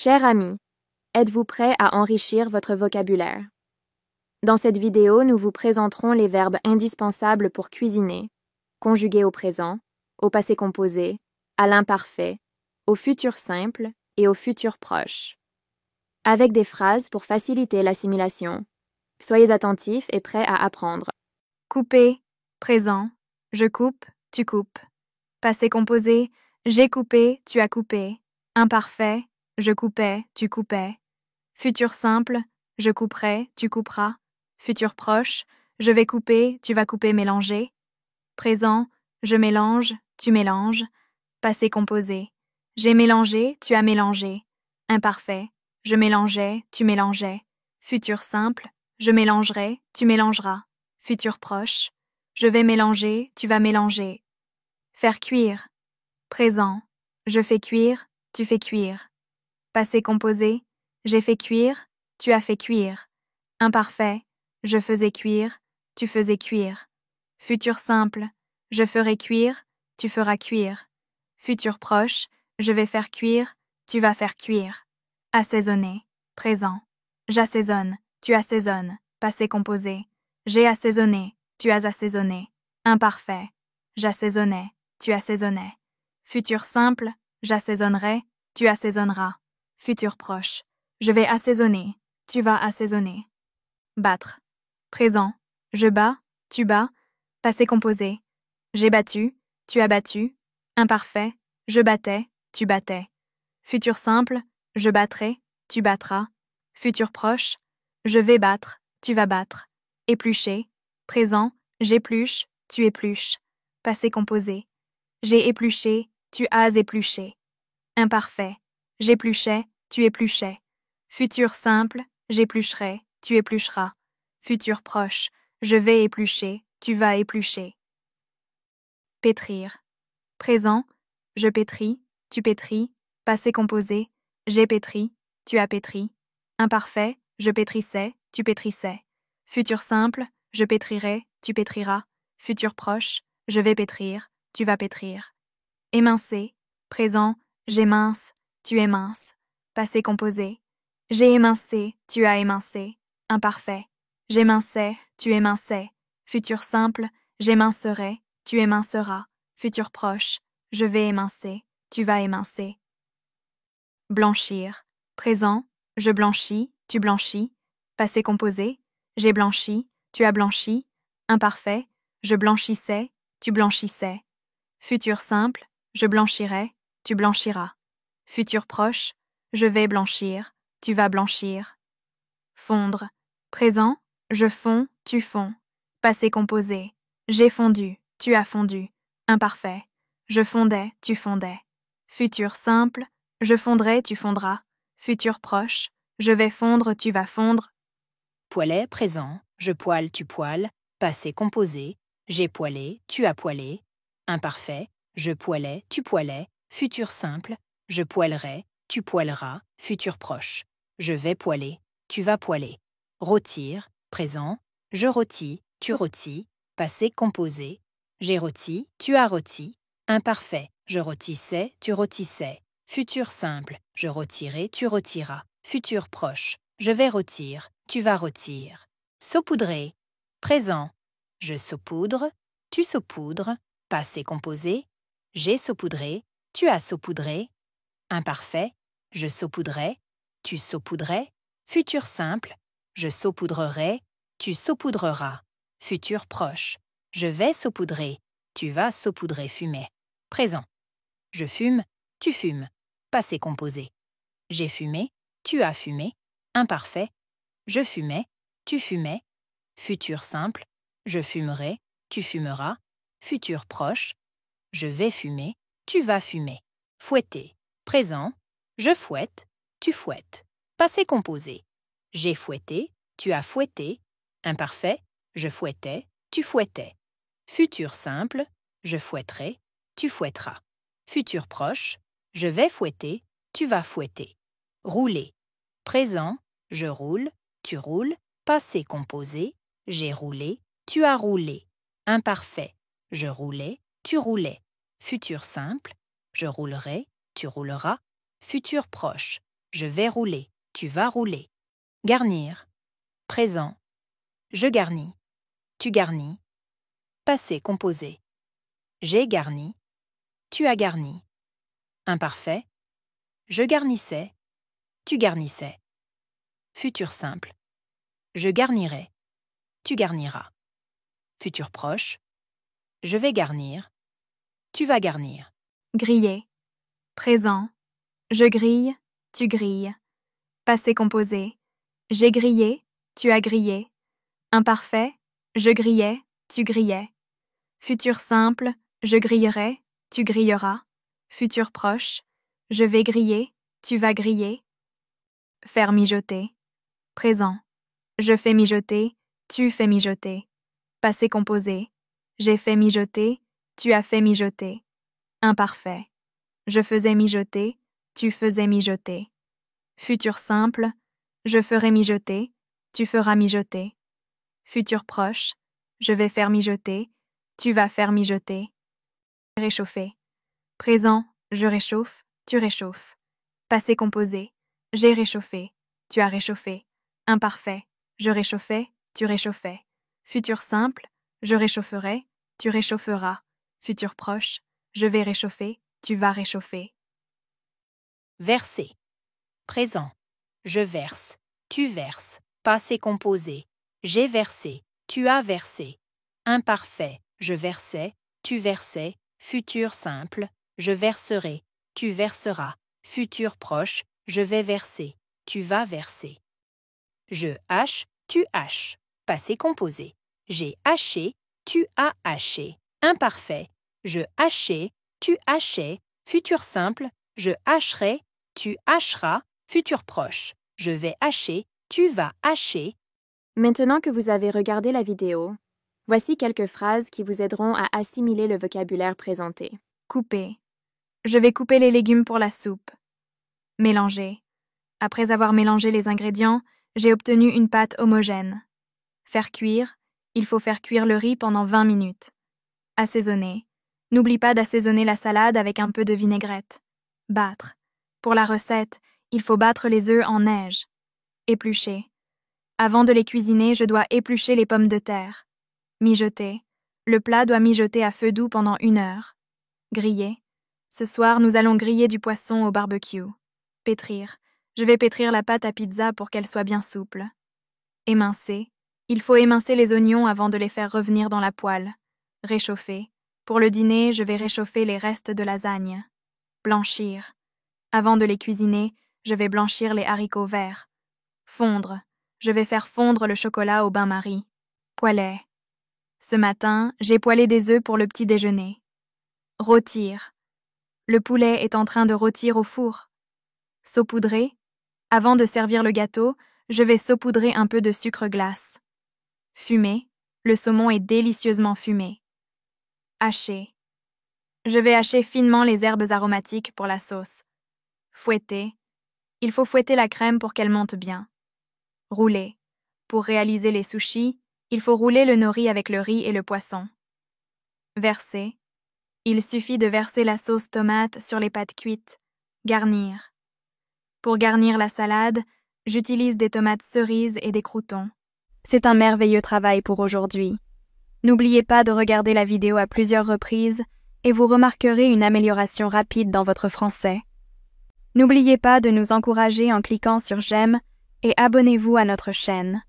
Cher ami, êtes-vous prêt à enrichir votre vocabulaire? Dans cette vidéo, nous vous présenterons les verbes indispensables pour cuisiner, conjugués au présent, au passé composé, à l'imparfait, au futur simple et au futur proche. Avec des phrases pour faciliter l'assimilation. Soyez attentifs et prêts à apprendre. Couper, présent, je coupe, tu coupes. Passé composé, j'ai coupé, tu as coupé. Imparfait, je coupais, tu coupais. Futur simple, je couperai, tu couperas. Futur proche, je vais couper, tu vas couper, mélanger. Présent, je mélange, tu mélanges. Passé composé, j'ai mélangé, tu as mélangé. Imparfait, je mélangeais, tu mélangeais. Futur simple, je mélangerai, tu mélangeras. Futur proche, je vais mélanger, tu vas mélanger. Faire cuire. Présent, je fais cuire, tu fais cuire. Passé composé, j'ai fait cuire, tu as fait cuire. Imparfait, je faisais cuire, tu faisais cuire. Futur simple, je ferai cuire, tu feras cuire. Futur proche, je vais faire cuire, tu vas faire cuire. Assaisonner. Présent, j'assaisonne, tu assaisonnes. Passé composé, j'ai assaisonné, tu as assaisonné. Imparfait, j'assaisonnais, tu assaisonnais. Futur simple, j'assaisonnerai, tu assaisonneras. Futur proche, je vais assaisonner, tu vas assaisonner. Battre. Présent, je bats, tu bats. Passé composé, j'ai battu, tu as battu. Imparfait, je battais, tu battais. Futur simple, je battrai, tu battras. Futur proche, je vais battre, tu vas battre. Éplucher. Présent, j'épluche, tu épluches. Passé composé, j'ai épluché, tu as épluché. Imparfait, j'épluchais, tu épluchais. Futur simple, j'éplucherai, tu éplucheras. Futur proche, je vais éplucher, tu vas éplucher. Pétrir. Présent, je pétris, tu pétris. Passé composé, j'ai pétri, tu as pétri. Imparfait, je pétrissais, tu pétrissais. Futur simple, je pétrirai, tu pétriras. Futur proche, je vais pétrir, tu vas pétrir. Émincer. Présent, j'émince, tu éminces. Passé composé, j'ai émincé, tu as émincé. Imparfait, j'éminçais, tu éminçais. Futur simple, j'émincerai, tu éminceras. Futur proche, je vais émincer, tu vas émincer. Blanchir. Présent, je blanchis, tu blanchis. Passé composé, j'ai blanchi, tu as blanchi. Imparfait, je blanchissais, tu blanchissais. Futur simple, je blanchirai, tu blanchiras. Futur proche, je vais blanchir, tu vas blanchir. Fondre. Présent, je fonds, tu fonds. Passé composé, j'ai fondu, tu as fondu. Imparfait, je fondais, tu fondais. Futur simple, je fondrai, tu fondras. Futur proche, je vais fondre, tu vas fondre. Poêlais, présent, je poêle, tu poêles. Passé composé, j'ai poêlé, tu as poêlé. Imparfait, je poêlais, tu poêlais. Futur simple, je poêlerai, tu poêleras. Futur proche, je vais poêler, tu vas poêler. Rôtir, présent, je rôtis, tu rôtis. Passé composé, j'ai rôti, tu as rôti. Imparfait, je rôtissais, tu rôtissais. Futur simple, je rôtirai, tu rôtiras. Futur proche, je vais rôtir, tu vas rôtir. Saupoudrer. Présent, je saupoudre, tu saupoudres. Passé composé, j'ai saupoudré, tu as saupoudré. Imparfait, je saupoudrais, tu saupoudrais. Futur simple, je saupoudrerai, tu saupoudreras. Futur proche, je vais saupoudrer, tu vas saupoudrer, fumer. Présent, je fume, tu fumes. Passé composé, j'ai fumé, tu as fumé. Imparfait, je fumais, tu fumais. Futur simple, je fumerai, tu fumeras. Futur proche, je vais fumer, tu vas fumer. Fouetter. Présent, je fouette, tu fouettes. Passé composé, j'ai fouetté, tu as fouetté. Imparfait, je fouettais, tu fouettais. Futur simple, je fouetterai, tu fouetteras. Futur proche, je vais fouetter, tu vas fouetter. Rouler. Présent, je roule, tu roules. Passé composé, j'ai roulé, tu as roulé. Imparfait, je roulais, tu roulais. Futur simple, je roulerai, tu rouleras. Futur proche, je vais rouler, tu vas rouler. Garnir, présent, je garnis, tu garnis. Passé composé, j'ai garni, tu as garni. Imparfait, je garnissais, tu garnissais. Futur simple, je garnirai, tu garniras. Futur proche, je vais garnir, tu vas garnir. Griller. Présent. Je grille, tu grilles. Passé composé. J'ai grillé, tu as grillé. Imparfait. Je grillais, tu grillais. Futur simple. Je grillerai, tu grilleras. Futur proche. Je vais griller, tu vas griller. Faire mijoter. Présent. Je fais mijoter, tu fais mijoter. Passé composé. J'ai fait mijoter, tu as fait mijoter. Imparfait. Je faisais mijoter, tu faisais mijoter. Futur simple. Je ferai mijoter, tu feras mijoter. Futur proche. Je vais faire mijoter, tu vas faire mijoter. Réchauffer. Présent. Je réchauffe, tu réchauffes. Passé composé. J'ai réchauffé, tu as réchauffé. Imparfait. Je réchauffais, tu réchauffais. Futur simple. Je réchaufferai, tu réchaufferas. Futur proche. Je vais réchauffer, tu vas réchauffer. Verser. Présent. Je verse, tu verses. Passé composé. J'ai versé, tu as versé. Imparfait. Je versais, tu versais. Futur simple. Je verserai, tu verseras. Futur proche. Je vais verser, tu vas verser. Je hache, tu haches. Passé composé. J'ai haché, tu as haché. Imparfait. Je hachais, tu hachais. Futur simple. Je hacherai, tu hacheras. Futur proche. Je vais hacher, tu vas hacher. Maintenant que vous avez regardé la vidéo, voici quelques phrases qui vous aideront à assimiler le vocabulaire présenté. Couper. Je vais couper les légumes pour la soupe. Mélanger. Après avoir mélangé les ingrédients, j'ai obtenu une pâte homogène. Faire cuire. Il faut faire cuire le riz pendant 20 minutes. Assaisonner. N'oublie pas d'assaisonner la salade avec un peu de vinaigrette. Battre. Pour la recette, il faut battre les œufs en neige. Éplucher. Avant de les cuisiner, je dois éplucher les pommes de terre. Mijoter. Le plat doit mijoter à feu doux pendant 1 heure. Griller. Ce soir, nous allons griller du poisson au barbecue. Pétrir. Je vais pétrir la pâte à pizza pour qu'elle soit bien souple. Émincer. Il faut émincer les oignons avant de les faire revenir dans la poêle. Réchauffer. Pour le dîner, je vais réchauffer les restes de lasagne. Blanchir. Avant de les cuisiner, je vais blanchir les haricots verts. Fondre. Je vais faire fondre le chocolat au bain-marie. Poêler. Ce matin, j'ai poêlé des œufs pour le petit déjeuner. Rôtir. Le poulet est en train de rôtir au four. Saupoudrer. Avant de servir le gâteau, je vais saupoudrer un peu de sucre glace. Fumer. Le saumon est délicieusement fumé. Hacher. Je vais hacher finement les herbes aromatiques pour la sauce. Fouetter. Il faut fouetter la crème pour qu'elle monte bien. Rouler. Pour réaliser les sushis, il faut rouler le nori avec le riz et le poisson. Verser. Il suffit de verser la sauce tomate sur les pâtes cuites. Garnir. Pour garnir la salade, j'utilise des tomates cerises et des croûtons. C'est un merveilleux travail pour aujourd'hui. N'oubliez pas de regarder la vidéo à plusieurs reprises et vous remarquerez une amélioration rapide dans votre français. N'oubliez pas de nous encourager en cliquant sur j'aime et abonnez-vous à notre chaîne.